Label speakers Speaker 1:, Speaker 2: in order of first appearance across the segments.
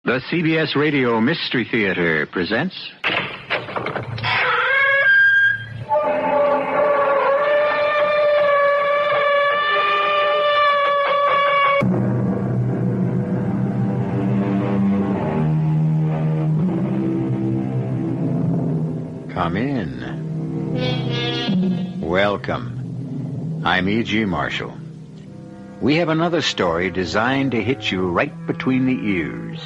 Speaker 1: The CBS Radio Mystery Theater presents... Come in. Welcome. I'm E.G. Marshall. We have another story designed to hit you right between the ears.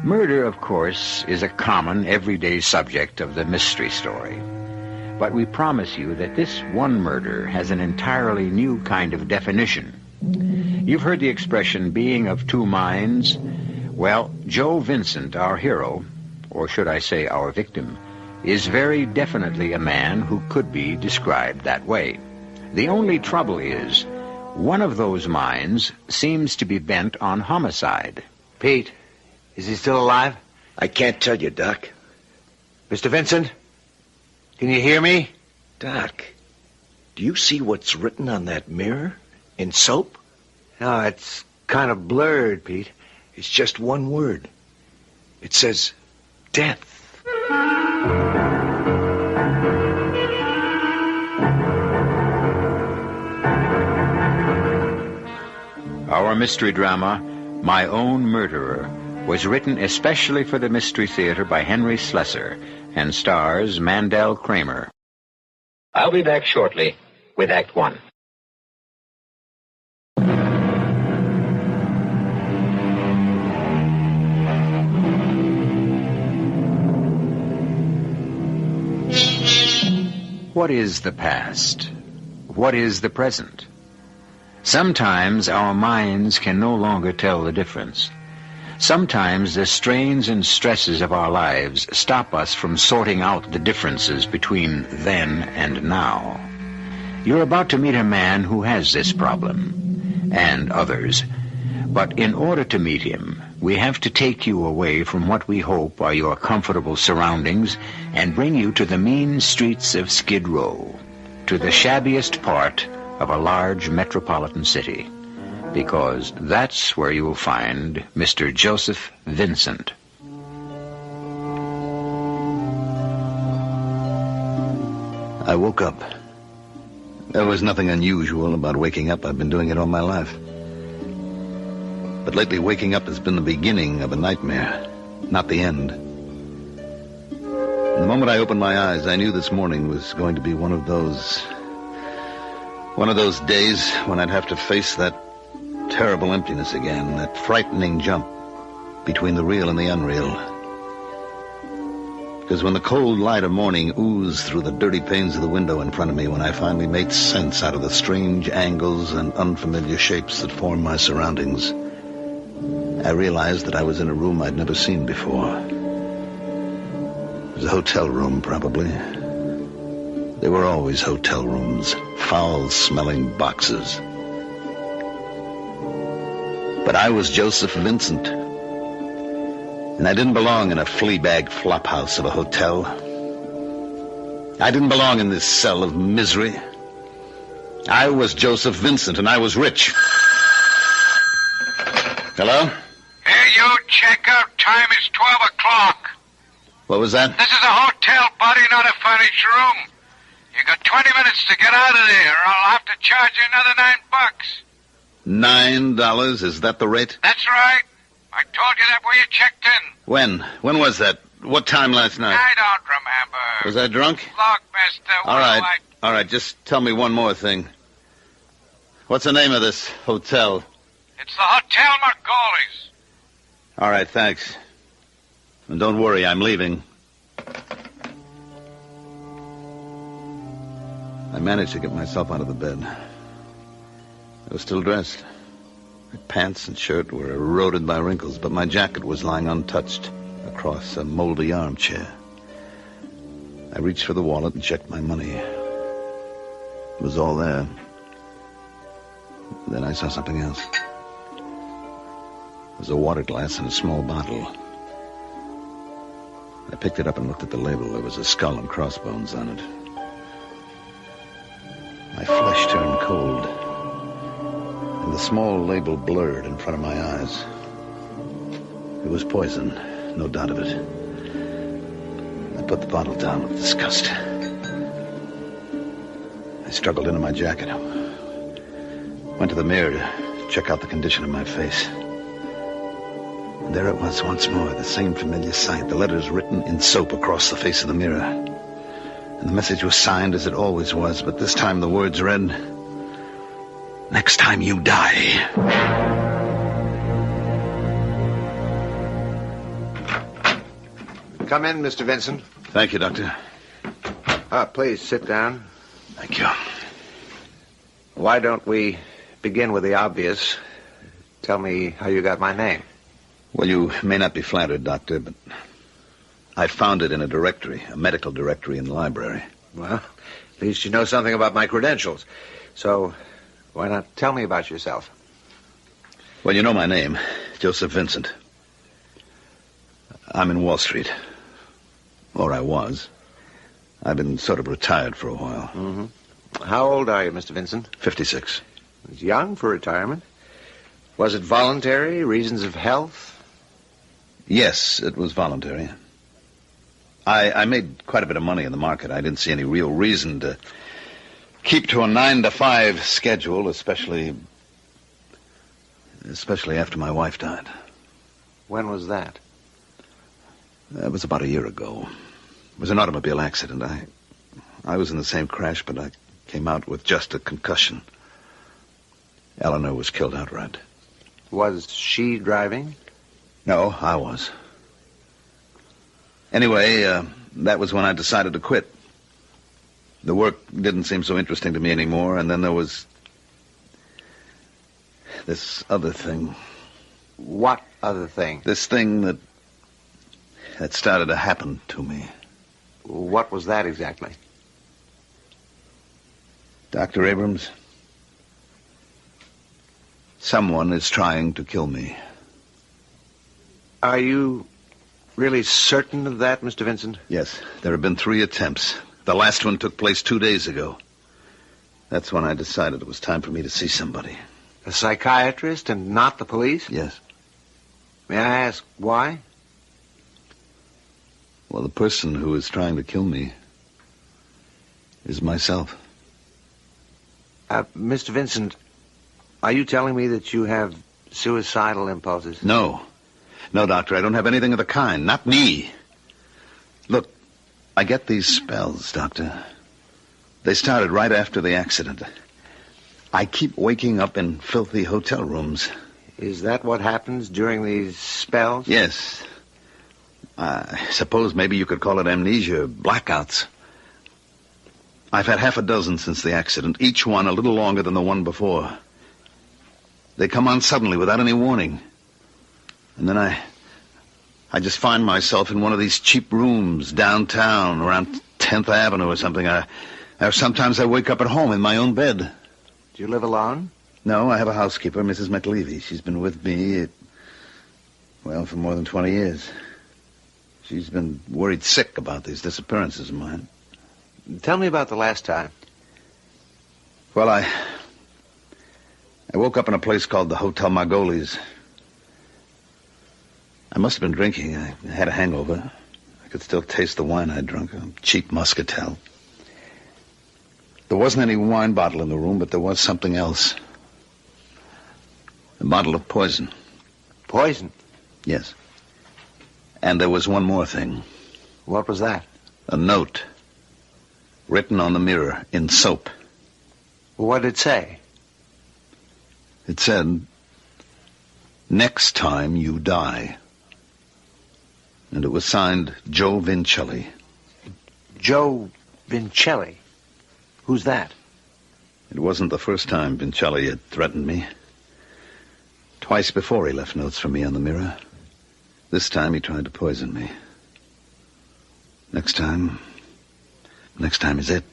Speaker 1: Murder, of course, is a common, everyday subject of the mystery story. But we promise you that this one murder has an entirely new kind of definition. You've heard the expression, being of two minds. Well, Joe Vincent, our hero, or should I say our victim, is very definitely a man who could be described that way. The only trouble is, one of those minds seems to be bent on homicide.
Speaker 2: Pete, is he still alive?
Speaker 3: I can't tell you, Doc.
Speaker 2: Mr. Vincent, can you hear me?
Speaker 3: Doc, do you see what's written on that mirror in soap?
Speaker 2: No, it's kind of blurred, Pete.
Speaker 3: It's just one word. It says death.
Speaker 1: Our mystery drama, My Own Murderer, was written especially for the Mystery Theater by Henry Slesar and stars Mandel, Kramer. I'll be back shortly with Act One. What is the past? What is the present? Sometimes our minds can no longer tell the difference. Sometimes the strains and stresses of our lives stop us from sorting out the differences between then and now. You're about to meet a man who has this problem, and others. But in order to meet him, we have to take you away from what we hope are your comfortable surroundings and bring you to the mean streets of Skid Row, to the shabbiest part of a large metropolitan city, because that's where you'll find Mr. Joseph Vincent.
Speaker 4: I woke up. There was nothing unusual about waking up. I've been doing it all my life. But lately, waking up has been the beginning of a nightmare, not the end. The moment I opened my eyes, I knew this morning was going to be one of those days when I'd have to face that terrible emptiness again, that frightening jump between the real and the unreal. Because when the cold light of morning oozed through the dirty panes of the window in front of me, when I finally made sense out of the strange angles and unfamiliar shapes that formed my surroundings, I realized that I was in a room I'd never seen before. It was a hotel room, probably. There were always hotel rooms, foul-smelling boxes. But I was Joseph Vincent, and I didn't belong in a flea-bag flophouse of a hotel. I didn't belong in this cell of misery. I was Joseph Vincent, and I was rich. Hello?
Speaker 5: Hey, you, checkout time is 12 o'clock.
Speaker 4: What was that?
Speaker 5: This is a hotel, buddy, not a furnished room. You got 20 minutes to get out of there, or I'll have to charge you another $9.
Speaker 4: $9? Is that the rate?
Speaker 5: That's right. I told you that when you checked in.
Speaker 4: When? When was that? What time last night?
Speaker 5: I don't remember.
Speaker 4: Was I drunk?
Speaker 5: Look, mister,
Speaker 4: All right, just tell me one more thing. What's the name of this hotel?
Speaker 5: It's the Hotel Margolies.
Speaker 4: All right, thanks. And don't worry, I'm leaving. I managed to get myself out of the bed. I was still dressed. My pants and shirt were eroded by wrinkles, but my jacket was lying untouched across a moldy armchair. I reached for the wallet and checked my money. It was all there. Then I saw something else. It was a water glass and a small bottle. I picked it up and looked at the label. There was a skull and crossbones on it. My flesh turned cold, and the small label blurred in front of my eyes. It was poison, no doubt of it. I put the bottle down with disgust. I struggled into my jacket. Went to the mirror to check out the condition of my face. And there it was once more, the same familiar sight, the letters written in soap across the face of the mirror. And the message was signed as it always was, but this time the words read, "Next time you die."
Speaker 2: Come in, Mr. Vincent.
Speaker 4: Thank you, Doctor.
Speaker 2: Please, sit down.
Speaker 4: Thank you.
Speaker 2: Why don't we begin with the obvious? Tell me how you got my name.
Speaker 4: Well, you may not be flattered, Doctor, but I found it in a directory, a medical directory in the library.
Speaker 2: Well, at least you know something about my credentials. So, why not tell me about yourself?
Speaker 4: Well, you know my name, Joseph Vincent. I'm in Wall Street. Or I was. I've been sort of retired for a while.
Speaker 2: Mm-hmm. How old are you, Mr. Vincent?
Speaker 4: 56.
Speaker 2: It's young for retirement. Was it voluntary? Reasons of health?
Speaker 4: Yes, it was voluntary. I made quite a bit of money in the market. I didn't see any real reason to keep to a 9-to-5 schedule, especially after my wife died.
Speaker 2: When was that?
Speaker 4: It was about a year ago. It was an automobile accident. I was in the same crash, but I came out with just a concussion. Eleanor was killed outright.
Speaker 2: Was she driving?
Speaker 4: No, I was. Anyway, that was when I decided to quit. The work didn't seem so interesting to me anymore, and then there was this other thing.
Speaker 2: What other thing?
Speaker 4: This thing that started to happen to me.
Speaker 2: What was that exactly?
Speaker 4: Dr. Abrams, someone is trying to kill me.
Speaker 2: Are you really certain of that, Mr. Vincent?
Speaker 4: Yes, there have been 3 attempts. The last one took place 2 days ago. That's when I decided it was time for me to see somebody.
Speaker 2: A psychiatrist and not the police?
Speaker 4: Yes.
Speaker 2: May I ask why?
Speaker 4: Well, the person who is trying to kill me is myself.
Speaker 2: Mr. Vincent, are you telling me that you have suicidal impulses?
Speaker 4: No. No, Doctor, I don't have anything of the kind. Not me. Look, I get these spells, Doctor. They started right after the accident. I keep waking up in filthy hotel rooms.
Speaker 2: Is that what happens during these spells?
Speaker 4: Yes. I suppose maybe you could call it amnesia, blackouts. I've had half a dozen since the accident, each one a little longer than the one before. They come on suddenly without any warning. And then I just find myself in one of these cheap rooms downtown around 10th Avenue or something. Or sometimes I wake up at home in my own bed.
Speaker 2: Do you live alone?
Speaker 4: No, I have a housekeeper, Mrs. McLeavy. She's been with me, for more than 20 years. She's been worried sick about these disappearances of mine.
Speaker 2: Tell me about the last time.
Speaker 4: Well, I woke up in a place called the Hotel Margolies. I must have been drinking. I had a hangover. I could still taste the wine I'd drunk, a cheap muscatel. There wasn't any wine bottle in the room, but there was something else. A bottle of poison.
Speaker 2: Poison?
Speaker 4: Yes. And there was one more thing.
Speaker 2: What was that?
Speaker 4: A note. Written on the mirror in soap.
Speaker 2: What did it say?
Speaker 4: It said, "Next time you die." And it was signed Joe Vinacelli.
Speaker 2: Joe Vinacelli? Who's that?
Speaker 4: It wasn't the first time Vinacelli had threatened me. Twice before he left notes for me on the mirror. This time he tried to poison me. Next time is it.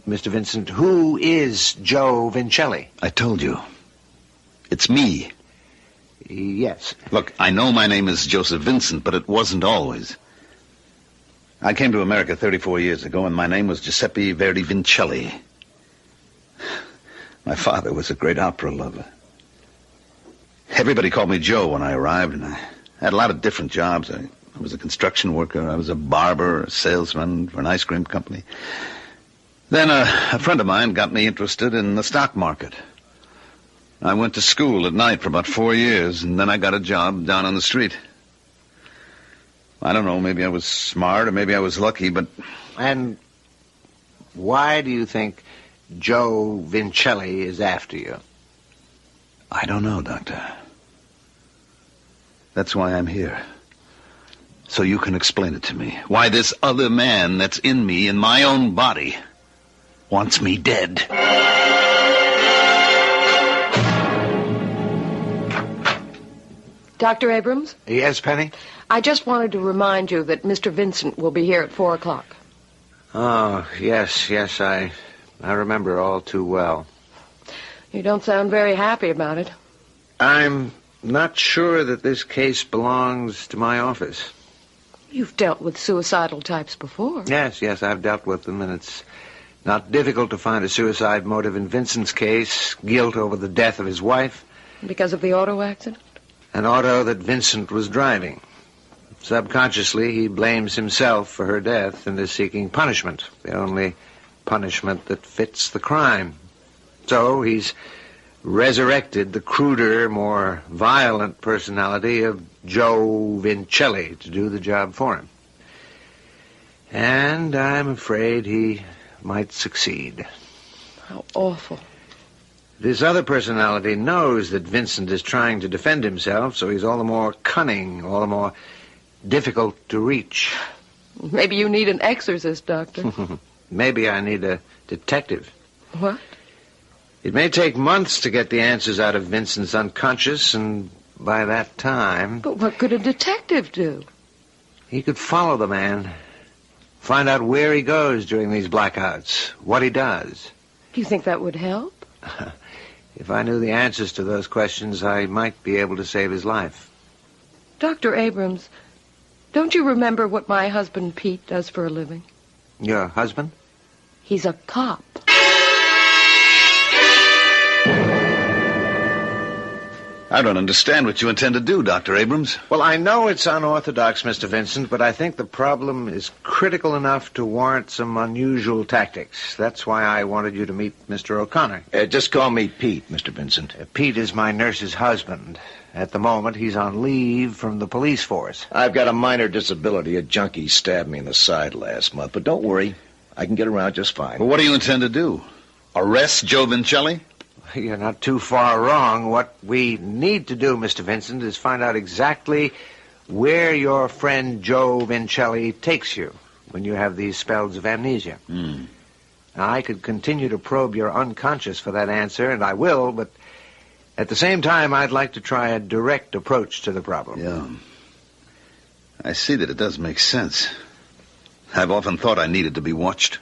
Speaker 2: Mr. Vincent, who is Joe Vinacelli?
Speaker 4: I told you. It's me.
Speaker 2: Yes.
Speaker 4: Look, I know my name is Joseph Vincent, but it wasn't always. I came to America 34 years ago, and my name was Giuseppe Verdi Vinacelli. My father was a great opera lover. Everybody called me Joe when I arrived, and I had a lot of different jobs. I was a construction worker. I was a barber, a salesman for an ice cream company. Then a friend of mine got me interested in the stock market. I went to school at night for about 4 years, and then I got a job down on the street. I don't know, maybe I was smart or maybe I was lucky, but...
Speaker 2: And why do you think Joe Vinacelli is after you?
Speaker 4: I don't know, Doctor. That's why I'm here. So you can explain it to me. Why this other man that's in me, in my own body, wants me dead.
Speaker 6: Dr. Abrams?
Speaker 2: Yes, Penny?
Speaker 6: I just wanted to remind you that Mr. Vincent will be here at 4 o'clock.
Speaker 2: Oh, yes, I remember all too well.
Speaker 6: You don't sound very happy about it.
Speaker 2: I'm not sure that this case belongs to my office.
Speaker 6: You've dealt with suicidal types before.
Speaker 2: Yes, I've dealt with them, and it's not difficult to find a suicide motive in Vincent's case. Guilt over the death of his wife.
Speaker 6: Because of the auto accident?
Speaker 2: An auto that Vincent was driving. Subconsciously, he blames himself for her death and is seeking punishment, the only punishment that fits the crime. So he's resurrected the cruder, more violent personality of Joe Vinacelli to do the job for him. And I'm afraid he might succeed.
Speaker 6: How awful.
Speaker 2: This other personality knows that Vincent is trying to defend himself, so he's all the more cunning, all the more difficult to reach.
Speaker 6: Maybe you need an exorcist, Doctor.
Speaker 2: Maybe I need a detective.
Speaker 6: What?
Speaker 2: It may take months to get the answers out of Vincent's unconscious, and by that time...
Speaker 6: But what could a detective do?
Speaker 2: He could follow the man, find out where he goes during these blackouts, what he does.
Speaker 6: Do you think that would help?
Speaker 2: If I knew the answers to those questions, I might be able to save his life.
Speaker 6: Dr. Abrams, don't you remember what my husband Pete does for a living?
Speaker 2: Your husband?
Speaker 6: He's a cop.
Speaker 4: I don't understand what you intend to do, Dr. Abrams.
Speaker 2: Well, I know it's unorthodox, Mr. Vincent, but I think the problem is critical enough to warrant some unusual tactics. That's why I wanted you to meet Mr. O'Connor.
Speaker 3: Just call me Pete, Mr. Vincent.
Speaker 2: Pete is my nurse's husband. At the moment, he's on leave from the police force.
Speaker 3: I've got a minor disability. A junkie stabbed me in the side last month. But don't worry. I can get around just fine.
Speaker 4: Well, what do you intend to do? Arrest Joe Vinacelli?
Speaker 2: You're not too far wrong. What we need to do, Mr. Vincent, is find out exactly where your friend Joe Vinacelli takes you when you have these spells of amnesia. Now, I could continue to probe your unconscious for that answer, and I will, but at the same time, I'd like to try a direct approach to the problem.
Speaker 4: Yeah. I see that it does make sense. I've often thought I needed to be watched.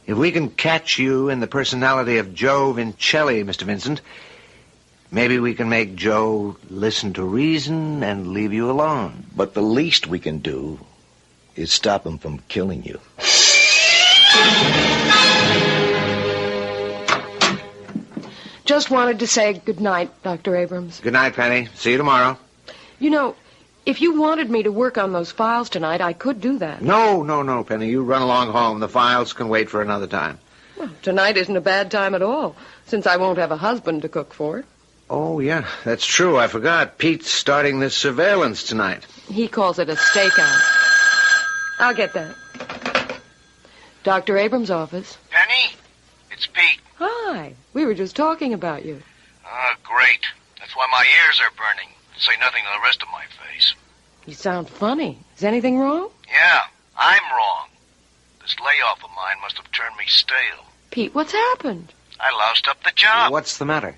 Speaker 2: If we can catch you in the personality of Joe Vinacelli, Mr. Vincent, maybe we can make Joe listen to reason and leave you alone.
Speaker 3: But the least we can do is stop him from killing you.
Speaker 6: Just wanted to say good night, Dr. Abrams.
Speaker 2: Good night, Penny. See you tomorrow.
Speaker 6: You know, if you wanted me to work on those files tonight, I could do that.
Speaker 2: No, Penny. You run along home. The files can wait for another time.
Speaker 6: Well, tonight isn't a bad time at all, since I won't have a husband to cook for.
Speaker 2: Oh, yeah, that's true. I forgot. Pete's starting this surveillance tonight.
Speaker 6: He calls it a stakeout. I'll get that. Dr. Abrams' office.
Speaker 5: Penny, it's Pete.
Speaker 6: Hi. We were just talking about you.
Speaker 5: Ah, great. That's why my ears are burning. Say nothing to the rest of my face.
Speaker 6: You sound funny. Is anything wrong?
Speaker 5: Yeah, I'm wrong. This layoff of mine must have turned me stale.
Speaker 6: Pete, what's happened?
Speaker 5: I loused up the job.
Speaker 2: What's the matter?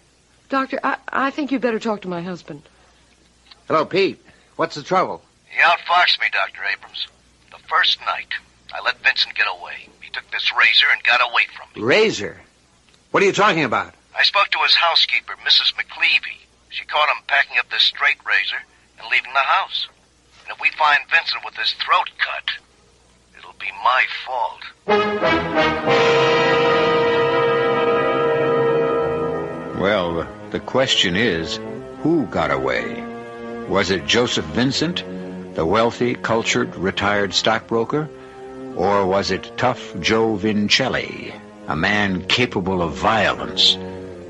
Speaker 6: Doctor, I think you'd better talk to my husband.
Speaker 2: Hello, Pete. What's the trouble?
Speaker 5: He outfoxed me, Dr. Abrams. The first night, I let Vincent get away. He took this razor and got away from me.
Speaker 2: Razor? What are you talking about?
Speaker 5: I spoke to his housekeeper, Mrs. McLeavy. She caught him packing up this straight razor and leaving the house. And if we find Vincent with his throat cut, it'll be my fault.
Speaker 1: Well, the question is, who got away? Was it Joseph Vincent, the wealthy, cultured, retired stockbroker? Or was it tough Joe Vinacelli, a man capable of violence,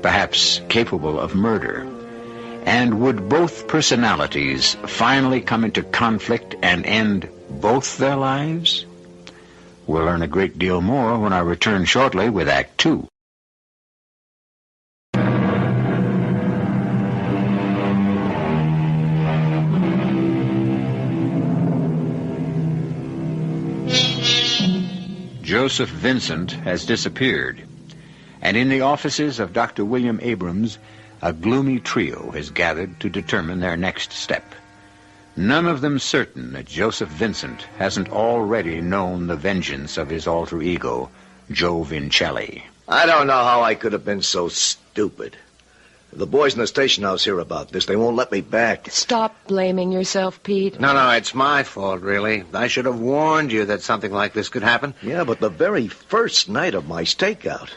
Speaker 1: perhaps capable of murder? And would both personalities finally come into conflict and end both their lives? We'll learn a great deal more when I return shortly with Act Two. Joseph Vincent has disappeared, and in the offices of Dr. William Abrams, a gloomy trio has gathered to determine their next step. None of them certain that Joseph Vincent hasn't already known the vengeance of his alter ego, Joe Vinacelli.
Speaker 3: I don't know how I could have been so stupid. The boys in the station house hear about this. They won't let me back.
Speaker 6: Stop blaming yourself, Pete.
Speaker 2: No, it's my fault, really. I should have warned you that something like this could happen.
Speaker 3: Yeah, but the very first night of my stakeout.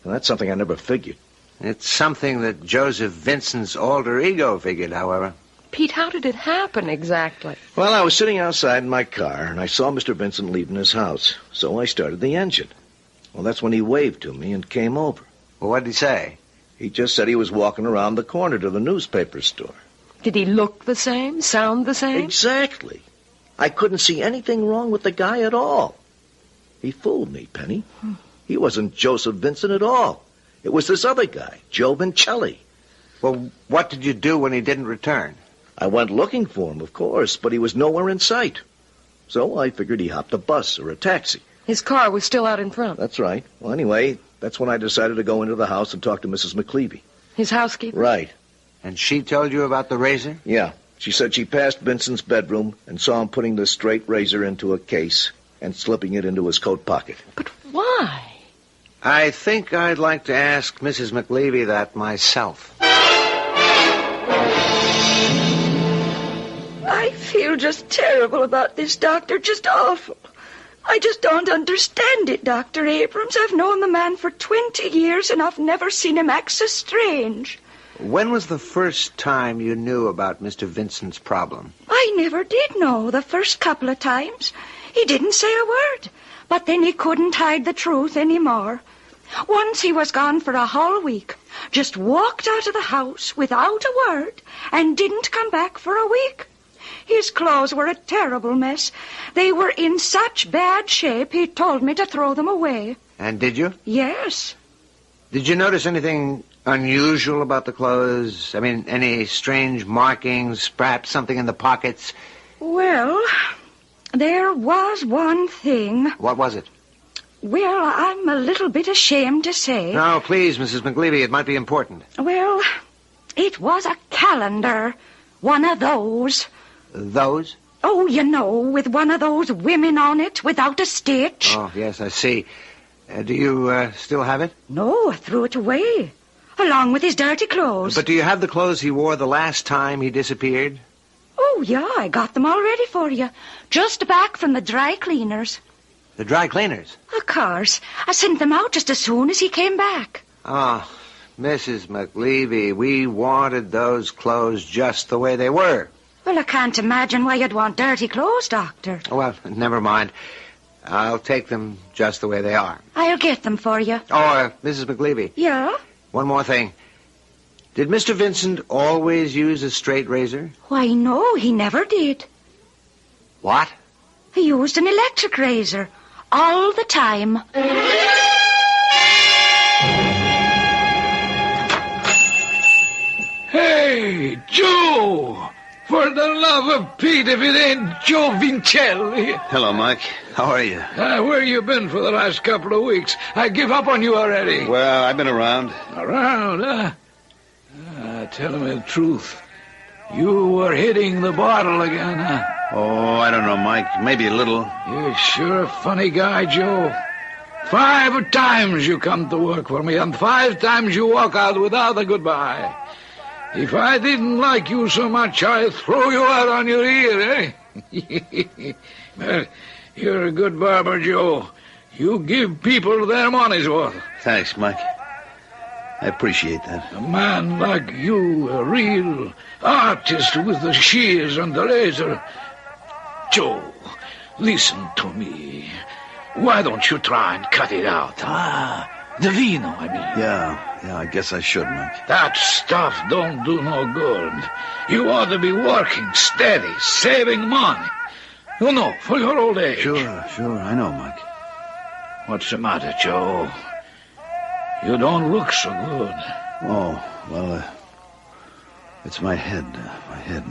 Speaker 3: And that's something I never figured.
Speaker 2: It's something that Joseph Vincent's alter ego figured, however.
Speaker 6: Pete, how did it happen exactly?
Speaker 3: Well, I was sitting outside in my car, and I saw Mr. Vincent leaving his house. So I started the engine. Well, that's when he waved to me and came over.
Speaker 2: Well, what did he say?
Speaker 3: He just said he was walking around the corner to the newspaper store.
Speaker 6: Did he look the same? Sound the same?
Speaker 3: Exactly. I couldn't see anything wrong with the guy at all. He fooled me, Penny. He wasn't Joseph Vincent at all. It was this other guy, Joe Vinacelli.
Speaker 2: Well, what did you do when he didn't return?
Speaker 3: I went looking for him, of course, but he was nowhere in sight. So I figured he hopped a bus or a taxi.
Speaker 6: His car was still out in front.
Speaker 3: That's right. Well, anyway, that's when I decided to go into the house and talk to Mrs. McLeavy.
Speaker 6: His housekeeper?
Speaker 3: Right.
Speaker 2: And she told you about the razor?
Speaker 3: Yeah. She said she passed Vincent's bedroom and saw him putting the straight razor into a case and slipping it into his coat pocket.
Speaker 6: But why?
Speaker 2: I think I'd like to ask Mrs. McLeavy that myself.
Speaker 7: I feel just terrible about this, Doctor. Just awful. I just don't understand it, Dr. Abrams. I've known the man for 20 years, and I've never seen him act so strange.
Speaker 2: When was the first time you knew about Mr. Vincent's problem?
Speaker 7: I never did know the first couple of times. He didn't say a word, but then he couldn't hide the truth anymore. Once he was gone for a whole week, just walked out of the house without a word, and didn't come back for a week. His clothes were a terrible mess. They were in such bad shape, he told me to throw them away.
Speaker 2: And did you?
Speaker 7: Yes.
Speaker 2: Did you notice anything unusual about the clothes? I mean, any strange markings, perhaps something in the pockets?
Speaker 7: Well, there was one thing.
Speaker 2: What was it?
Speaker 7: Well, I'm a little bit ashamed to say.
Speaker 2: No, please, Mrs. McLeavy, it might be important.
Speaker 7: Well, it was a calendar. One of those.
Speaker 2: Those?
Speaker 7: Oh, you know, with one of those women on it without a stitch.
Speaker 2: Oh, yes, I see. Do you still have it?
Speaker 7: No, I threw it away, along with his dirty clothes.
Speaker 2: But do you have the clothes he wore the last time he disappeared?
Speaker 7: Oh, yeah, I got them all ready for you. Just back from the dry cleaners.
Speaker 2: The dry cleaners?
Speaker 7: Of course. I sent them out just as soon as he came back.
Speaker 2: Oh, Mrs. McLeavy, we wanted those clothes just the way they were.
Speaker 7: Well, I can't imagine why you'd want dirty clothes, Doctor.
Speaker 2: Oh, well, never mind. I'll take them just the way they are.
Speaker 7: I'll get them for you.
Speaker 2: Oh, Mrs. McLeavy.
Speaker 7: Yeah?
Speaker 2: One more thing. Did Mr. Vincent always use a straight razor?
Speaker 7: Why, no, he never did.
Speaker 2: What?
Speaker 7: He used an electric razor. All the time.
Speaker 8: Hey, Joe! For the love of Pete, if it ain't Joe Vinacelli.
Speaker 4: Hello, Mike. How are you?
Speaker 8: Where you been for the last couple of weeks? I give up on you already.
Speaker 4: Well, I've been around.
Speaker 8: Around, huh? Tell me the truth. You were hitting the bottle again, huh?
Speaker 4: Oh, I don't know, Mike. Maybe a little.
Speaker 8: You're sure a funny guy, Joe. 5 times you come to work for me, and 5 times you walk out without a goodbye. If I didn't like you so much, I'd throw you out on your ear, eh? Well, you're a good barber, Joe. You give people their money's worth.
Speaker 4: Thanks, Mike. I appreciate that.
Speaker 8: A man like you, a real artist with the shears and the razor. Joe, listen to me. Why don't you try and cut it out? The vino, I mean.
Speaker 4: Yeah, I guess I should, Mike.
Speaker 8: That stuff don't do no good. You ought to be working steady, saving money. You know, for your old age.
Speaker 4: Sure, I know, Mike.
Speaker 8: What's the matter, Joe? You don't look so good.
Speaker 4: Oh, well, it's my head. It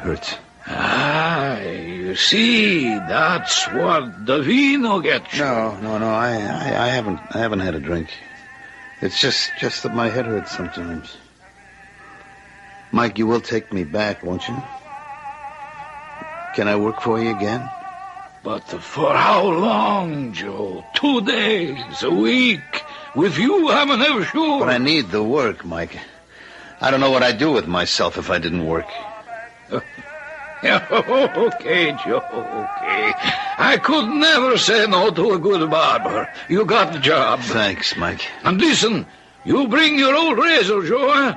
Speaker 4: hurts.
Speaker 8: You see, that's what the vino gets you.
Speaker 4: No, I haven't had a drink. It's just that my head hurts sometimes. Mike, you will take me back, won't you? Can I work for you again?
Speaker 8: But for how long, Joe? 2 days, a week? With you, I'm never sure.
Speaker 4: But I need the work, Mike. I don't know what I'd do with myself if I didn't work.
Speaker 8: Okay, Joe, okay. I could never say no to a good barber. You got the job.
Speaker 4: Thanks, Mike.
Speaker 8: And listen, you bring your old razor, Joe, eh?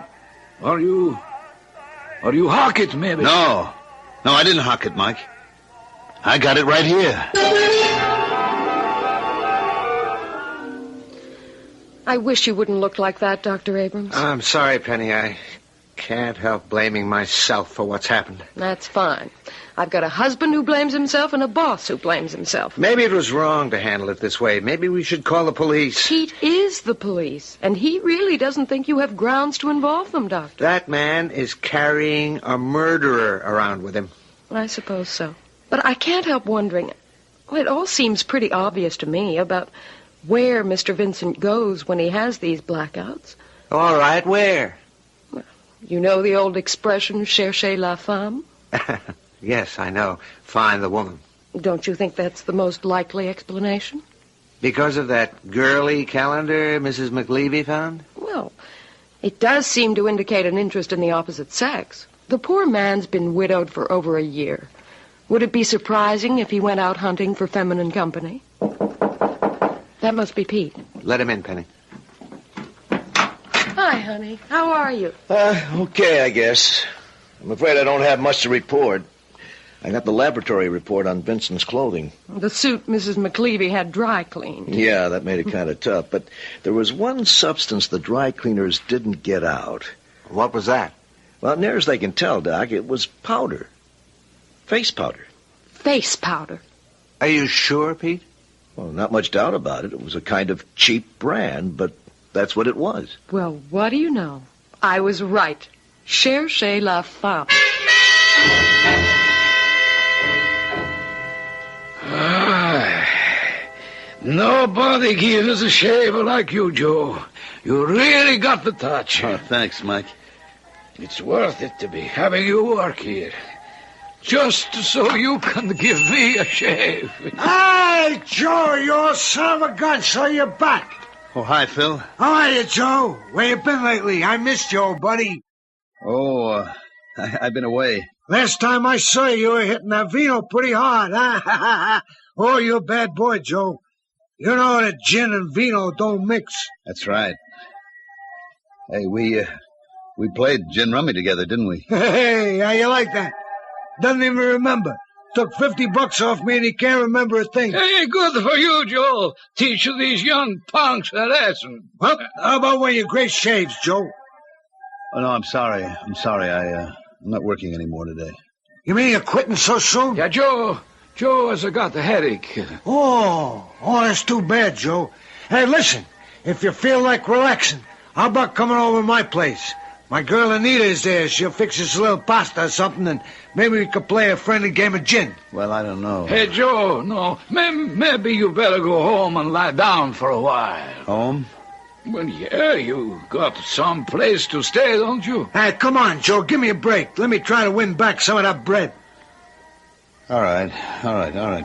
Speaker 8: Or you hock it, maybe?
Speaker 4: No, I didn't hock it, Mike. I got it right here.
Speaker 6: I wish you wouldn't look like that, Dr. Abrams.
Speaker 2: I'm sorry, Penny. I can't help blaming myself for what's happened.
Speaker 6: That's fine. I've got a husband who blames himself and a boss who blames himself.
Speaker 2: Maybe it was wrong to handle it this way. Maybe we should call the police.
Speaker 6: Pete is the police, and he really doesn't think you have grounds to involve them, Doctor.
Speaker 2: That man is carrying a murderer around with him.
Speaker 6: I suppose so. But I can't help wondering, well, it all seems pretty obvious to me about where Mr. Vincent goes when he has these blackouts.
Speaker 2: All right, where?
Speaker 6: Well, you know the old expression, cherchez la femme?
Speaker 2: Yes, I know. Find the woman.
Speaker 6: Don't you think that's the most likely explanation?
Speaker 2: Because of that girly calendar Mrs. McLeavy found?
Speaker 6: Well, it does seem to indicate an interest in the opposite sex. The poor man's been widowed for over a year. Would it be surprising if he went out hunting for feminine company? That must be Pete.
Speaker 2: Let him in, Penny.
Speaker 6: Hi, honey. How are you?
Speaker 3: Okay, I guess. I'm afraid I don't have much to report. I got the laboratory report on Vincent's clothing.
Speaker 6: The suit Mrs. McLeavy had dry cleaned.
Speaker 3: Yeah, that made it kind of tough. But there was one substance the dry cleaners didn't get out.
Speaker 2: What was that?
Speaker 3: Well, near as they can tell, Doc, it was powder. Face powder.
Speaker 6: Face powder.
Speaker 2: Are you sure, Pete?
Speaker 3: Well, not much doubt about it. It was a kind of cheap brand, but that's what it was.
Speaker 6: Well, what do you know? I was right. Cherchez la femme.
Speaker 8: Nobody gives a shaver like you, Joe. You really got the touch.
Speaker 4: Oh, thanks, Mike.
Speaker 8: It's worth it to be having you work here. Just so you can give me a shave.
Speaker 9: Hey, Joe, you son of a gun, so you're back.
Speaker 4: Oh, hi, Phil.
Speaker 9: How are you, Joe? Where you been lately? I missed you, old buddy.
Speaker 4: Oh, I've been away.
Speaker 9: Last time I saw you, you were hitting that vino pretty hard, huh? Oh, you're a bad boy, Joe. You know that gin and vino don't mix.
Speaker 4: That's right. Hey, we played gin rummy together, didn't we?
Speaker 9: Hey, how you like that? Doesn't even remember. Took $50 off me and he can't remember a thing.
Speaker 8: Hey, good for you, Joe. Teach these young punks a lesson.
Speaker 9: Well, how about when your grace shaves, Joe?
Speaker 4: Oh, no, I'm sorry. I'm not working anymore today.
Speaker 9: You mean you're quitting so soon?
Speaker 8: Yeah, Joe has got a headache.
Speaker 9: Oh, that's too bad, Joe. Hey, listen, if you feel like relaxing, how about coming over to my place? My girl Anita is there. She'll fix us a little pasta or something, and maybe we could play a friendly game of gin.
Speaker 4: Well, I don't know.
Speaker 8: Hey, Joe, no. Maybe you better go home and lie down for a while.
Speaker 4: Home?
Speaker 8: Well, yeah, you got some place to stay, don't you?
Speaker 9: Hey, come on, Joe. Give me a break. Let me try to win back some of that bread.
Speaker 4: All right,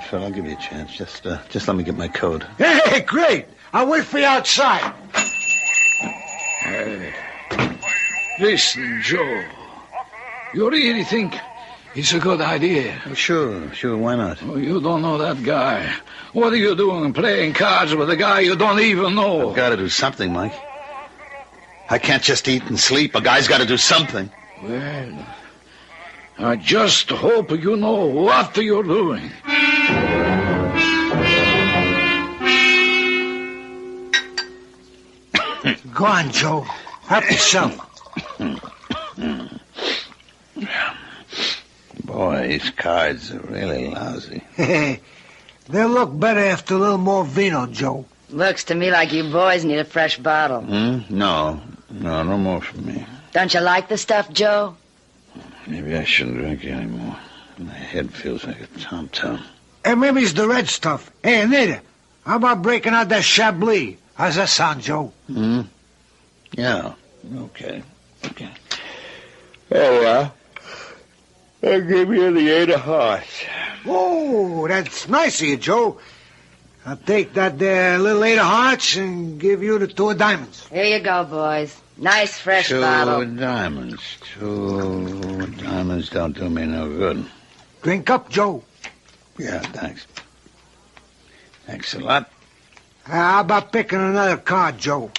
Speaker 4: Phil. I'll give you a chance. Just let me get my coat.
Speaker 9: Hey, great. I'll wait for you outside.
Speaker 8: Listen, Joe. You really think it's a good idea?
Speaker 4: Sure. Why not?
Speaker 8: Oh, you don't know that guy. What are you doing playing cards with a guy you don't even know?
Speaker 4: I've got to do something, Mike. I can't just eat and sleep. A guy's got to do something.
Speaker 8: Well, I just hope you know what you're doing.
Speaker 9: Go on, Joe. Help yourself.
Speaker 4: Boy, these cards are really lousy.
Speaker 9: They'll look better after a little more vino, Joe.
Speaker 10: Looks to me like you boys need a fresh bottle.
Speaker 4: No, no more for me.
Speaker 10: Don't you like the stuff, Joe?
Speaker 4: Maybe I shouldn't drink anymore. My head feels like a tom-tom.
Speaker 9: And maybe it's the red stuff. Hey, Anita, how about breaking out that Chablis? How's that sound, Joe?
Speaker 4: Yeah, okay. Oh, I'll give you the 8 of hearts.
Speaker 9: Oh, that's nice of you, Joe. I'll take that there little 8 of hearts and give you the 2 of diamonds.
Speaker 10: Here you go, boys. Nice fresh bottle.
Speaker 4: 2 diamonds. 2 diamonds don't do me no good.
Speaker 9: Drink up, Joe.
Speaker 4: Yeah, thanks. Thanks a lot.
Speaker 9: How about picking another card, Joe?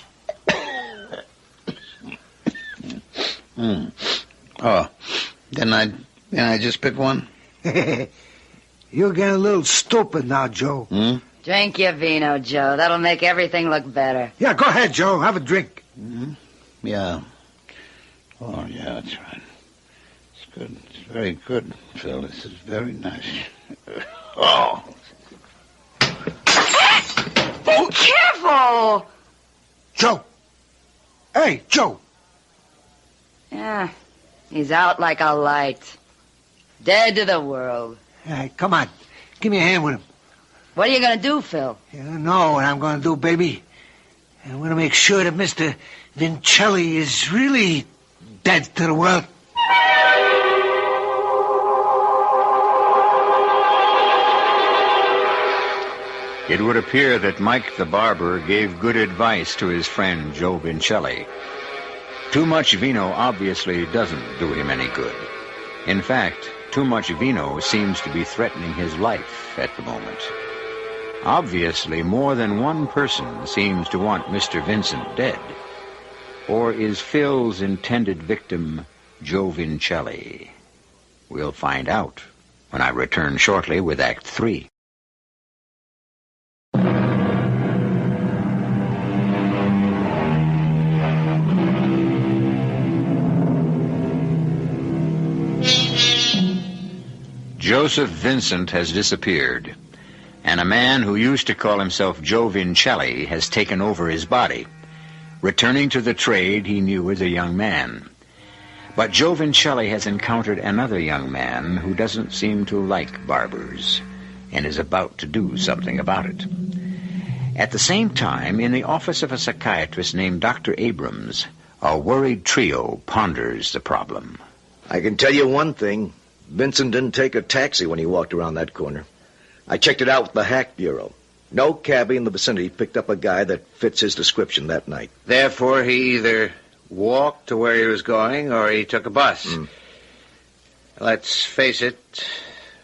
Speaker 4: Oh, didn't I just pick one?
Speaker 9: You're getting a little stupid now, Joe.
Speaker 10: Drink your vino, Joe. That'll make everything look better.
Speaker 9: Yeah, go ahead, Joe. Have a drink.
Speaker 4: Yeah. Oh, yeah, that's right. It's good. It's very good, Phil. This is very nice. Oh.
Speaker 10: Be careful!
Speaker 9: Joe. Hey, Joe.
Speaker 10: Yeah, he's out like a light. Dead to the world.
Speaker 9: Hey, come on. Give me a hand with him.
Speaker 10: What are you going to do, Phil?
Speaker 9: You don't know what I'm going to do, baby. I'm going to make sure that Mr. Vinacelli is really dead to the world.
Speaker 1: It would appear that Mike the barber gave good advice to his friend Joe Vinacelli. Too much vino obviously doesn't do him any good. In fact, too much vino seems to be threatening his life at the moment. Obviously, more than one person seems to want Mr. Vincent dead. Or is Phil's intended victim Joe Vinacelli? We'll find out when I return shortly with Act 3. Joseph Vincent has disappeared, and a man who used to call himself Joe Vinacelli has taken over his body, returning to the trade he knew as a young man. But Joe Vinacelli has encountered another young man who doesn't seem to like barbers, and is about to do something about it. At the same time, in the office of a psychiatrist named Dr. Abrams, a worried trio ponders the problem.
Speaker 3: I can tell you one thing. Vincent didn't take a taxi when he walked around that corner. I checked it out with the Hack Bureau. No cabbie in the vicinity picked up a guy that fits his description that night.
Speaker 2: Therefore, he either walked to where he was going or he took a bus. Let's face it,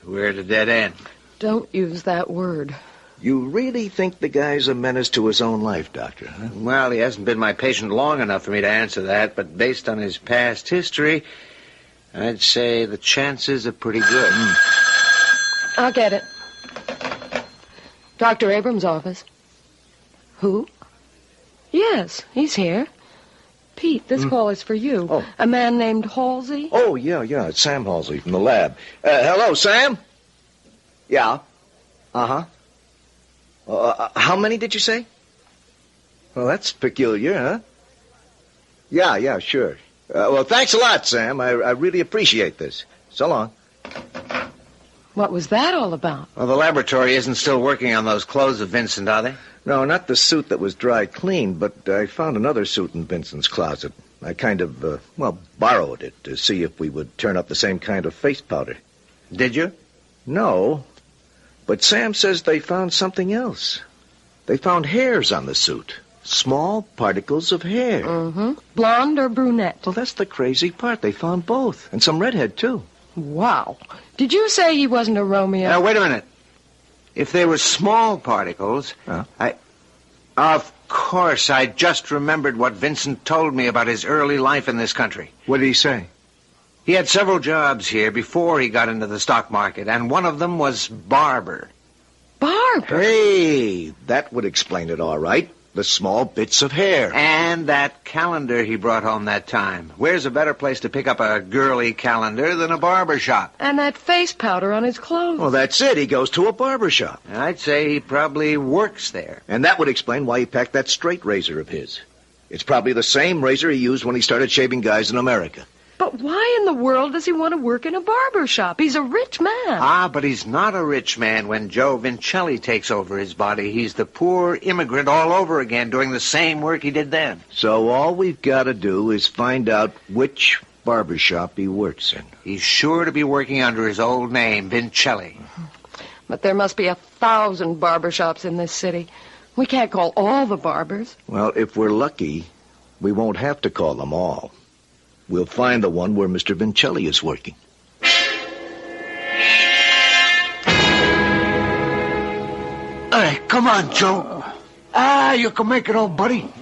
Speaker 2: we're at a dead end.
Speaker 6: Don't use that word.
Speaker 3: You really think the guy's a menace to his own life, Doctor, huh?
Speaker 2: Well, he hasn't been my patient long enough for me to answer that, but based on his past history, I'd say the chances are pretty good.
Speaker 6: I'll get it. Dr. Abrams' office. Who? Yes, he's here. Pete, this call is for you.
Speaker 3: Oh.
Speaker 6: A man named Halsey?
Speaker 3: Oh, yeah, it's Sam Halsey from the lab. Hello, Sam? Yeah. Uh-huh. How many did you say? Well, that's peculiar, huh? Yeah, sure. Well, thanks a lot, Sam. I really appreciate this. So long.
Speaker 6: What was that all about?
Speaker 2: Well, the laboratory isn't still working on those clothes of Vincent, are they?
Speaker 3: No, not the suit that was dry cleaned, but I found another suit in Vincent's closet. I kind of, borrowed it to see if we would turn up the same kind of face powder.
Speaker 2: Did you?
Speaker 3: No, but Sam says they found something else. They found hairs on the suit. Small particles of hair.
Speaker 6: Blonde or brunette?
Speaker 3: Well, that's the crazy part. They found both. And some redhead, too.
Speaker 6: Wow. Did you say he wasn't a Romeo?
Speaker 2: Now, wait a minute. If they were small particles, of course. I just remembered what Vincent told me about his early life in this country.
Speaker 3: What did he say?
Speaker 2: He had several jobs here before he got into the stock market, and one of them was barber.
Speaker 6: Barber?
Speaker 3: Hey, that would explain it all right. The small bits of hair.
Speaker 2: And that calendar he brought home that time. Where's a better place to pick up a girly calendar than a barber shop?
Speaker 6: And that face powder on his clothes.
Speaker 3: Well, that's it. He goes to a barber shop.
Speaker 2: I'd say he probably works there.
Speaker 3: And that would explain why he packed that straight razor of his. It's probably the same razor he used when he started shaving guys in America.
Speaker 6: But why in the world does he want to work in a barber shop? He's a rich man.
Speaker 2: But he's not a rich man when Joe Vinacelli takes over his body. He's the poor immigrant all over again, doing the same work he did then.
Speaker 3: So all we've got to do is find out which barber shop he works in.
Speaker 2: He's sure to be working under his old name, Vinacelli.
Speaker 6: But there must be 1,000 barber shops in this city. We can't call all the barbers.
Speaker 3: Well, if we're lucky, we won't have to call them all. We'll find the one where Mr. Vinacelli is working.
Speaker 9: Hey, come on, Joe. You can make it, old buddy.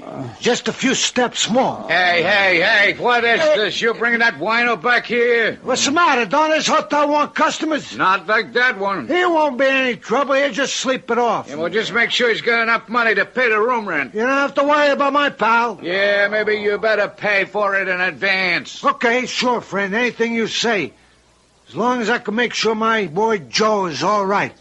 Speaker 9: Just a few steps more.
Speaker 8: Hey, what is this? You bringing that wino back here?
Speaker 9: What's the matter? Don't this hotel want customers?
Speaker 8: Not like that one.
Speaker 9: Here won't be any trouble. He'll just sleep it off.
Speaker 8: Yeah, well, just make sure he's got enough money to pay the room rent.
Speaker 9: You don't have to worry about my pal.
Speaker 8: Yeah, maybe you better pay for it in advance.
Speaker 9: Okay, sure, friend. Anything you say. As long as I can make sure my boy Joe is all right.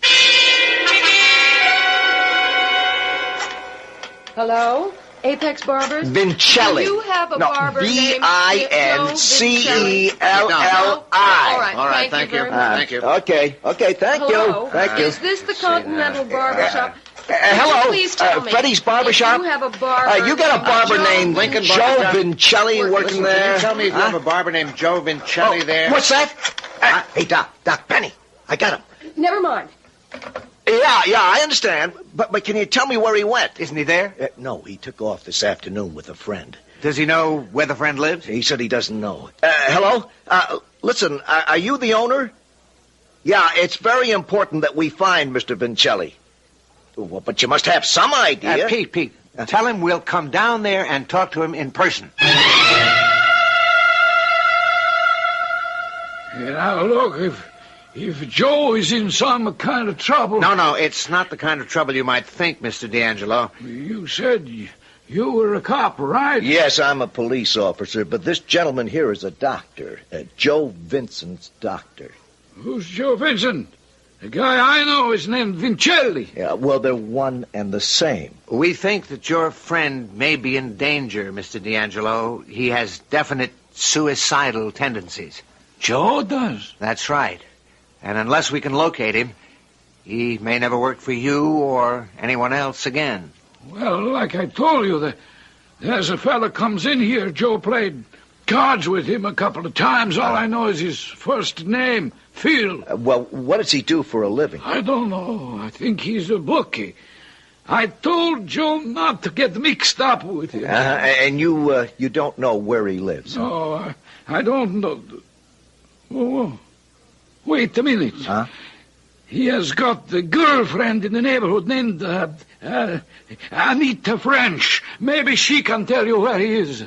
Speaker 6: Hello? Apex Barbers?
Speaker 3: Vinacelli.
Speaker 6: Do you have a barber named
Speaker 3: Vincelli.
Speaker 6: All right,
Speaker 2: thank you.
Speaker 6: Thank you.
Speaker 3: Okay, thank
Speaker 6: Hello?
Speaker 3: you. Thank you.
Speaker 6: Is this the Continental Barber Shop?
Speaker 3: Hello,
Speaker 6: Please tell me.
Speaker 3: Freddie's Barber Shop.
Speaker 6: You have a barber.
Speaker 3: You got a barber named
Speaker 2: Lincoln
Speaker 3: Joe
Speaker 2: Barber Shop.
Speaker 3: Vincelli working there?
Speaker 2: Can you tell me if you have a barber named Joe Vinacelli there?
Speaker 3: What's that? Hey, Doc, Penny, I got him.
Speaker 6: Never mind.
Speaker 3: Yeah, I understand. But can you tell me where he went?
Speaker 2: Isn't he there?
Speaker 3: No, he took off this afternoon with a friend.
Speaker 2: Does he know where the friend lives?
Speaker 3: He said he doesn't know. Hello? Listen, are you the owner? Yeah, it's very important that we find Mr. Vinacelli. Well, but you must have some idea.
Speaker 2: Pete, tell him we'll come down there and talk to him in person.
Speaker 8: Now, look, if Joe is in some kind of trouble...
Speaker 2: No, it's not the kind of trouble you might think, Mr. D'Angelo.
Speaker 8: You said you were a cop, right?
Speaker 3: Yes, I'm a police officer, but this gentleman here is a doctor. Joe Vincent's doctor.
Speaker 8: Who's Joe Vincent? The guy I know is named Vinacelli.
Speaker 3: Yeah, well, they're one and the same.
Speaker 2: We think that your friend may be in danger, Mr. D'Angelo. He has definite suicidal tendencies.
Speaker 8: Joe does?
Speaker 2: That's right. And unless we can locate him, he may never work for you or anyone else again.
Speaker 8: Well, like I told you, there's a fella comes in here. Joe played cards with him a couple of times. All I know is his first name, Phil.
Speaker 3: Well, what does he do for a living?
Speaker 8: I don't know. I think he's a bookie. I told Joe not to get mixed up with him.
Speaker 3: And you don't know where he lives?
Speaker 8: No, I don't know. Oh, wait a minute.
Speaker 3: Huh?
Speaker 8: He has got a girlfriend in the neighborhood named Anita French. Maybe she can tell you where he is.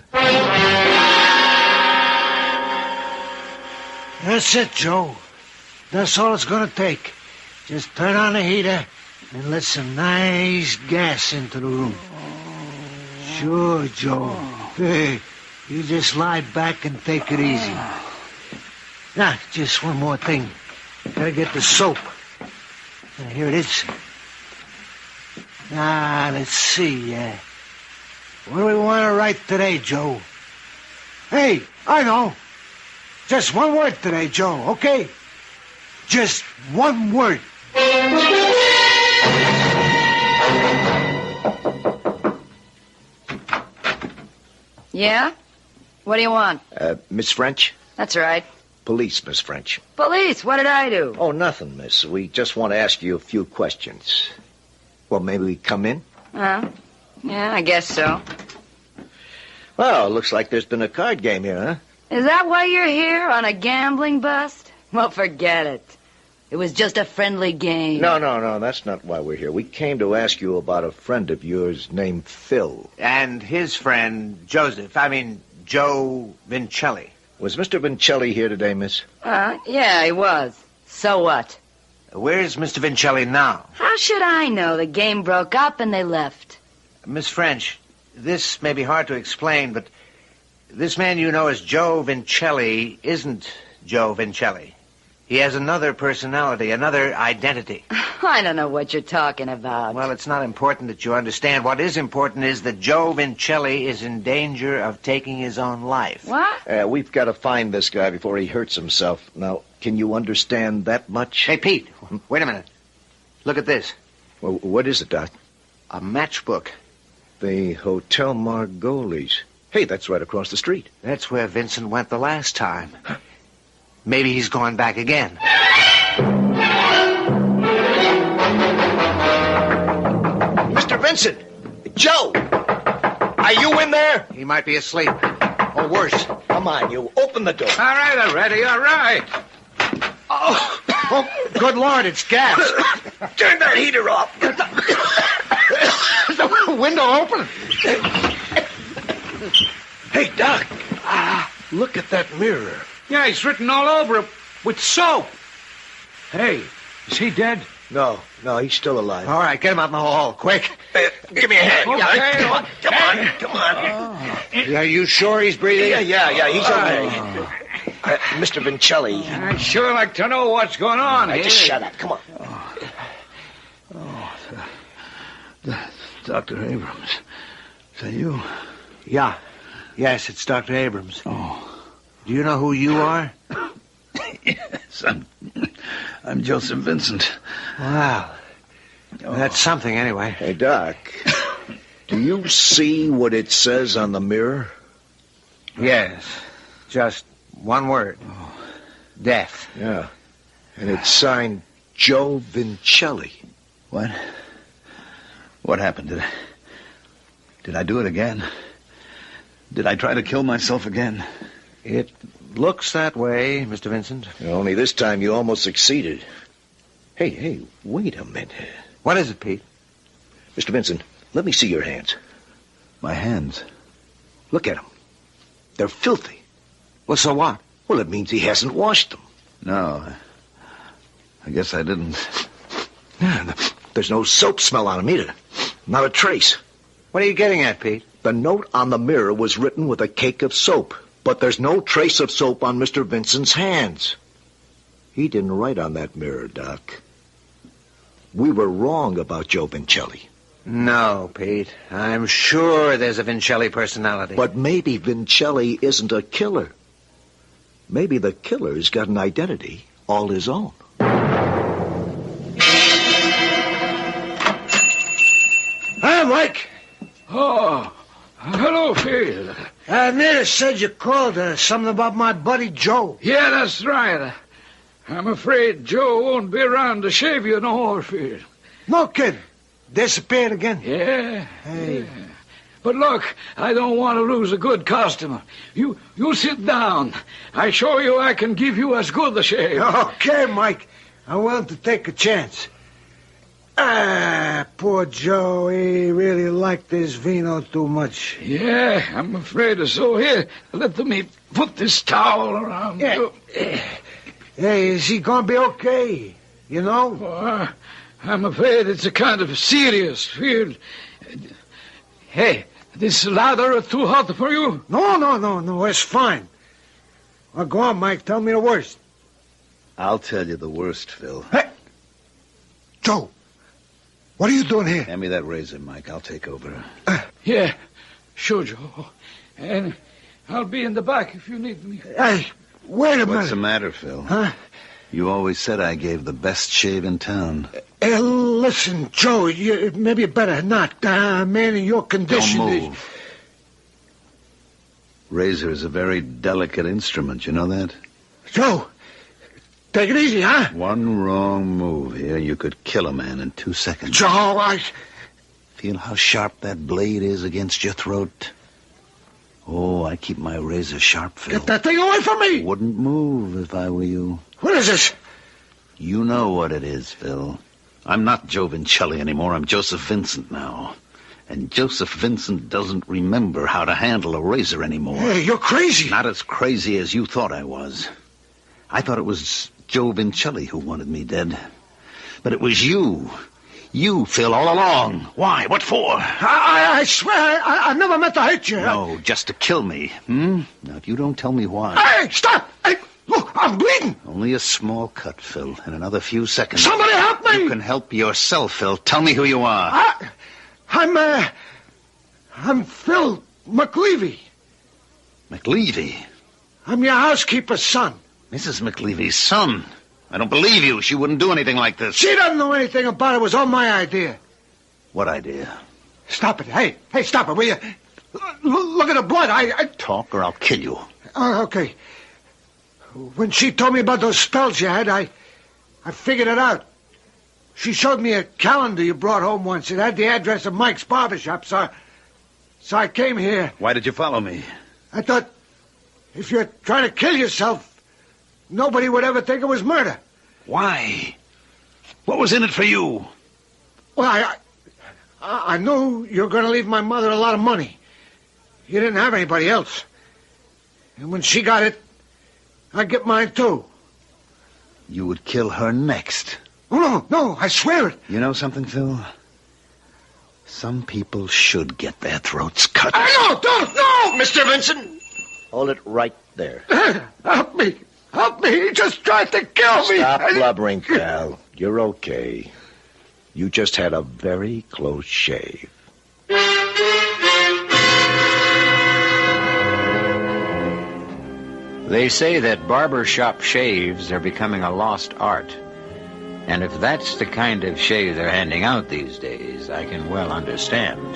Speaker 9: That's it, Joe. That's all it's going to take. Just turn on the heater and let some nice gas into the room. Sure, Joe. Hey, you just lie back and take it easy. Now, just one more thing. Gotta get the soap. Here it is. Let's see. What do we want to write today, Joe? Hey, I know. Just one word today, Joe, okay? Just one word.
Speaker 10: Yeah? What do you want?
Speaker 3: Miss French?
Speaker 10: That's right.
Speaker 3: Police, Miss French.
Speaker 10: Police, what did I do?
Speaker 3: Oh, nothing, miss. We just want to ask you a few questions. Well, maybe we come in?
Speaker 10: Yeah, I guess so.
Speaker 3: Well, it looks like there's been a card game here, huh?
Speaker 10: Is that why you're here, on a gambling bust? Well, forget it. It was just a friendly game.
Speaker 3: No, that's not why we're here. We came to ask you about a friend of yours named Phil.
Speaker 2: And his friend, Joe Vinacelli.
Speaker 3: Was Mr. Vinacelli here today, miss?
Speaker 10: Yeah, he was. So what?
Speaker 2: Where's Mr. Vinacelli now?
Speaker 10: How should I know? The game broke up and they left.
Speaker 2: Miss French, this may be hard to explain, but this man you know as Joe Vinacelli isn't Joe Vinacelli. He has another personality, another identity.
Speaker 10: I don't know what you're talking about.
Speaker 2: Well, it's not important that you understand. What is important is that Joe Vinacelli is in danger of taking his own life.
Speaker 10: What?
Speaker 3: We've got to find this guy before he hurts himself. Now, can you understand that much?
Speaker 2: Hey, Pete, wait a minute. Look at this.
Speaker 3: Well, what is it, Doc?
Speaker 2: A matchbook.
Speaker 3: The Hotel Margolies. Hey, that's right across the street.
Speaker 2: That's where Vincent went the last time. Maybe he's going back again.
Speaker 3: Mr. Vincent! Joe! Are you in there?
Speaker 2: He might be asleep. Or worse.
Speaker 3: Come on, you. Open the door.
Speaker 8: All right, already, all right.
Speaker 9: Oh, good Lord, it's gas.
Speaker 3: Turn that heater off.
Speaker 9: The window open.
Speaker 3: Hey, Doc. Look at that mirror.
Speaker 8: Yeah, he's written all over it with soap. Hey, is he dead?
Speaker 3: No, he's still alive.
Speaker 2: All right, get him out in the hall, quick.
Speaker 3: Give me a hand.
Speaker 8: Okay.
Speaker 3: Come on.
Speaker 2: Are you sure he's breathing?
Speaker 3: Yeah, he's alive. Mr. Vinacelli.
Speaker 8: I'd sure like to know what's going on here.
Speaker 3: Just shut up. Come on.
Speaker 8: Dr. Abrams. Is that you?
Speaker 2: Yeah. Yes, it's Dr. Abrams.
Speaker 8: Oh.
Speaker 2: Do you know who you are?
Speaker 8: Yes, I'm Joseph Vincent.
Speaker 2: Wow. That's something, anyway.
Speaker 3: Hey, Doc. Do you see what it says on the mirror?
Speaker 2: Yes. Just one word. Death.
Speaker 3: Yeah. And it's signed Joe Vinacelli.
Speaker 4: What? What happened? Did I do it again? Did I try to kill myself again?
Speaker 2: It looks that way, Mr. Vincent.
Speaker 3: Only this time you almost succeeded. Hey, wait a minute.
Speaker 2: What is it, Pete?
Speaker 3: Mr. Vincent, let me see your hands.
Speaker 4: My hands?
Speaker 3: Look at them. They're filthy.
Speaker 2: Well, so what?
Speaker 3: Well, it means he hasn't washed them.
Speaker 4: No, I guess I didn't.
Speaker 3: Yeah, there's no soap smell on them either. Not a trace.
Speaker 2: What are you getting at, Pete?
Speaker 3: The note on the mirror was written with a cake of soap, but there's no trace of soap on Mr. Vincent's hands. He didn't write on that mirror, Doc. We were wrong about Joe Vinacelli.
Speaker 2: No, Pete. I'm sure there's a Vinacelli personality.
Speaker 3: But maybe Vinacelli isn't a killer. Maybe the killer's got an identity all his own.
Speaker 9: Hi, Mike.
Speaker 8: Oh, hello, Phil.
Speaker 9: Nita said you called something about my buddy Joe.
Speaker 8: Yeah, that's right. I'm afraid Joe won't be around to shave you no more, Phil.
Speaker 9: No kidding. Disappeared again?
Speaker 8: Yeah.
Speaker 9: Hey.
Speaker 8: Yeah. But look, I don't want to lose a good customer. You sit down. I show you I can give you as good a shave.
Speaker 9: Okay, Mike. I'm willing to take a chance. Poor Joe. He really liked this vino too much.
Speaker 8: Yeah, I'm afraid so. Here, let me put this towel around you.
Speaker 9: Hey, is he going to be okay? You know?
Speaker 8: Oh, I'm afraid it's a kind of serious field. Hey, this lather is too hot for you?
Speaker 9: No. It's fine. Well, go on, Mike. Tell me the worst.
Speaker 4: I'll tell you the worst, Phil.
Speaker 9: Hey! Joe, what are you doing here?
Speaker 4: Hand me that razor, Mike. I'll take over.
Speaker 8: Yeah, sure, Joe. And I'll be in the back if you need me.
Speaker 9: Hey, wait a minute.
Speaker 4: What's the matter, Phil?
Speaker 9: Huh?
Speaker 4: You always said I gave the best shave in town.
Speaker 9: Hey, listen, Joe, maybe you better not. Man, in your condition...
Speaker 4: Don't move. Razor is a very delicate instrument, you know that?
Speaker 9: Joe, take it easy, huh?
Speaker 4: One wrong move here, you could kill a man in 2 seconds.
Speaker 9: Joe, I...
Speaker 4: Feel how sharp that blade is against your throat? Oh, I keep my razor sharp, Phil.
Speaker 9: Get that thing away from me!
Speaker 4: Wouldn't move if I were you.
Speaker 9: What is this?
Speaker 4: You know what it is, Phil. I'm not Joe Vinacelli anymore. I'm Joseph Vincent now. And Joseph Vincent doesn't remember how to handle a razor anymore.
Speaker 9: Hey, you're crazy.
Speaker 4: Not as crazy as you thought I was. I thought it was Joe Vinacelli who wanted me dead. But it was you. You, Phil, all along. Why? What for?
Speaker 9: I swear, I never meant to hurt you.
Speaker 4: No, just to kill me. Now, if you don't tell me why...
Speaker 9: Hey, stop! Hey, look, I'm bleeding.
Speaker 4: Only a small cut, Phil. In another few seconds...
Speaker 9: Somebody help me!
Speaker 4: You can help yourself, Phil. Tell me who you are.
Speaker 9: I'm Phil McLeavy.
Speaker 4: McLeavy?
Speaker 9: I'm your housekeeper's son.
Speaker 4: Mrs. McLeavy's son? I don't believe you. She wouldn't do anything like this.
Speaker 9: She doesn't know anything about it. It was all my idea.
Speaker 4: What idea?
Speaker 9: Stop it. Hey, stop it, will you? Look at the blood.
Speaker 4: Talk or I'll kill you.
Speaker 9: Okay. When she told me about those spells you had, I figured it out. She showed me a calendar you brought home once. It had the address of Mike's barbershop, so I came here.
Speaker 4: Why did you follow me?
Speaker 9: I thought if you're trying to kill yourself, nobody would ever think it was murder.
Speaker 4: Why? What was in it for you?
Speaker 9: Well, I knew you were going to leave my mother a lot of money. You didn't have anybody else. And when she got it, I'd get mine too.
Speaker 4: You would kill her next.
Speaker 9: Oh, no, I swear it.
Speaker 4: You know something, Phil? Some people should get their throats cut.
Speaker 9: Don't!
Speaker 3: Mr. Vincent! Hold it right there.
Speaker 9: Help me! He just tried to kill me!
Speaker 3: Stop blubbering, pal. You're okay. You just had a very close shave.
Speaker 1: They say that barbershop shaves are becoming a lost art. And if that's the kind of shave they're handing out these days, I can well understand.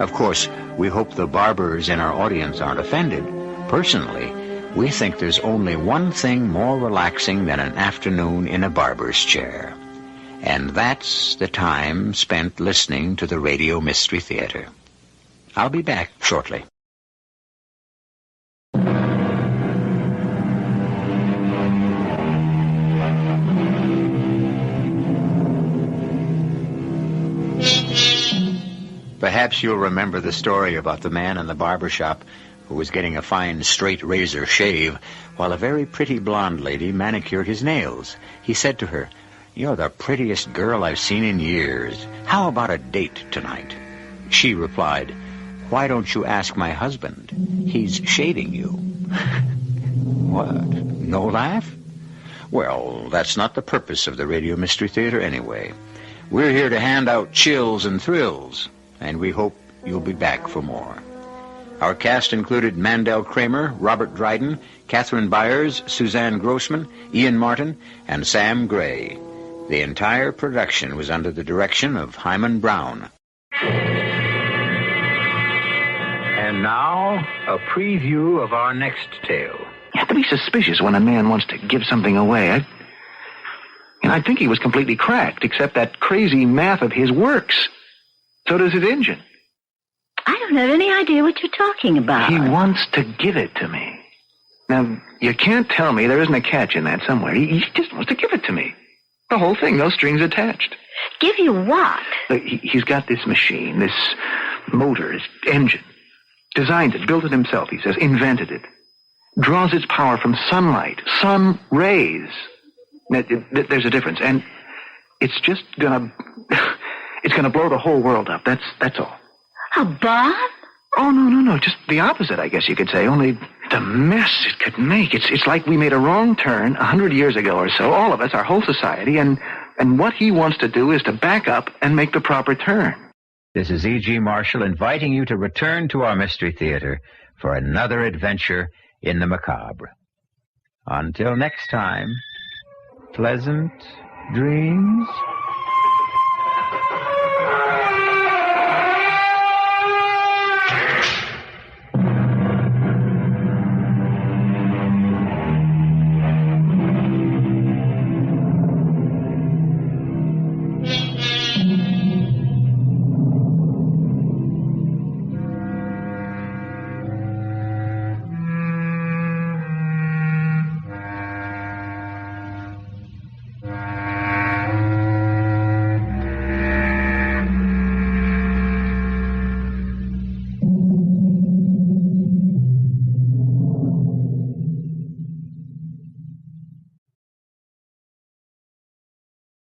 Speaker 1: Of course, we hope the barbers in our audience aren't offended. Personally, we think there's only one thing more relaxing than an afternoon in a barber's chair. And that's the time spent listening to the Radio Mystery Theater. I'll be back shortly. Perhaps you'll remember the story about the man in the barber shop who was getting a fine straight razor shave while a very pretty blonde lady manicured his nails. He said to her, "You're the prettiest girl I've seen in years. How about a date tonight?" She replied, "Why don't you ask my husband? He's shaving you." What? No laugh? Well, that's not the purpose of the Radio Mystery Theater anyway. We're here to hand out chills and thrills, and we hope you'll be back for more. Our cast included Mandel, Kramer, Robert Dryden, Catherine Byers, Suzanne Grossman, Ian Martin, and Sam Gray. The entire production was under the direction of Himan Brown. And now, a preview of our next tale.
Speaker 5: You have to be suspicious when a man wants to give something away. I think he was completely cracked, except that crazy math of his works. So does his engine.
Speaker 11: I don't have any idea what you're talking about.
Speaker 5: He wants to give it to me. Now, you can't tell me there isn't a catch in that somewhere. He just wants to give it to me. The whole thing, no strings attached.
Speaker 11: Give you what?
Speaker 5: Look, he's got this machine, this motor, his engine. Designed it, built it himself, he says, invented it. Draws its power from sunlight, sun rays. Now, there's a difference, and it's just gonna... it's gonna blow the whole world up, that's all.
Speaker 11: A bomb?
Speaker 5: Oh, no, just the opposite, I guess you could say, only the mess it could make. It's like we made a wrong turn 100 years ago or so, all of us, our whole society, and what he wants to do is to back up and make the proper turn.
Speaker 1: This is E.G. Marshall inviting you to return to our Mystery Theater for another adventure in the macabre. Until next time, pleasant dreams.